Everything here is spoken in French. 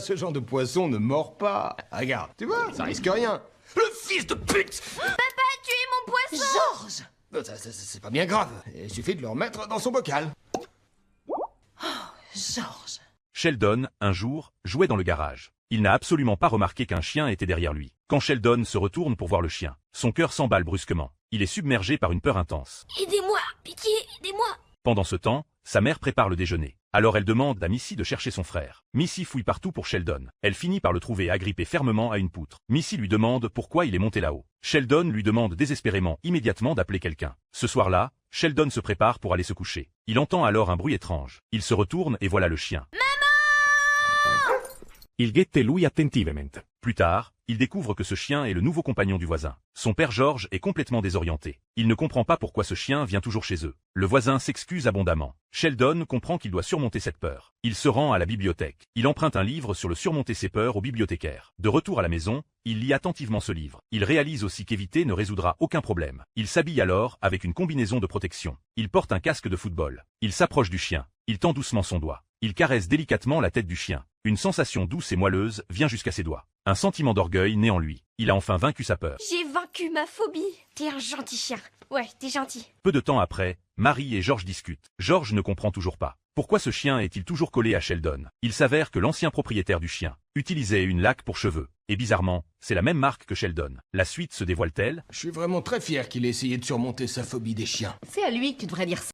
Ce genre de poisson ne mord pas. Regarde, tu vois, ça risque rien. Le fils de pute! Papa, tu es mon poisson! Georges! C'est pas bien grave. Il suffit de le remettre dans son bocal. Georges! Sheldon, un jour, jouait dans le garage. Il n'a absolument pas remarqué qu'un chien était derrière lui. Quand Sheldon se retourne pour voir le chien, son cœur s'emballe brusquement. Il est submergé par une peur intense. Aidez-moi, pitié, aidez-moi! Pendant ce temps, sa mère prépare le déjeuner. Alors elle demande à Missy de chercher son frère. Missy fouille partout pour Sheldon. Elle finit par le trouver agrippé fermement à une poutre. Missy lui demande pourquoi il est monté là-haut. Sheldon lui demande désespérément immédiatement d'appeler quelqu'un. Ce soir-là, Sheldon se prépare pour aller se coucher. Il entend alors un bruit étrange. Il se retourne et voilà le chien. Il guette lui attentivamente. Plus tard, il découvre que ce chien est le nouveau compagnon du voisin. Son père George est complètement désorienté. Il ne comprend pas pourquoi ce chien vient toujours chez eux. Le voisin s'excuse abondamment. Sheldon comprend qu'il doit surmonter cette peur. Il se rend à la bibliothèque. Il emprunte un livre sur le surmonter ses peurs au bibliothécaire. De retour à la maison, il lit attentivement ce livre. Il réalise aussi qu'éviter ne résoudra aucun problème. Il s'habille alors avec une combinaison de protection. Il porte un casque de football. Il s'approche du chien. Il tend doucement son doigt. Il caresse délicatement la tête du chien. Une sensation douce et moelleuse vient jusqu'à ses doigts. Un sentiment d'orgueil naît en lui. Il a enfin vaincu sa peur. J'ai vaincu ma phobie. T'es un gentil chien. Ouais, t'es gentil. Peu de temps après, Marie et George discutent. George ne comprend toujours pas. Pourquoi ce chien est-il toujours collé à Sheldon? Il s'avère que l'ancien propriétaire du chien utilisait une laque pour cheveux. Et bizarrement, c'est la même marque que Sheldon. La suite se dévoile-t-elle? Je suis vraiment très fier qu'il ait essayé de surmonter sa phobie des chiens. C'est à lui que tu devrais dire ça.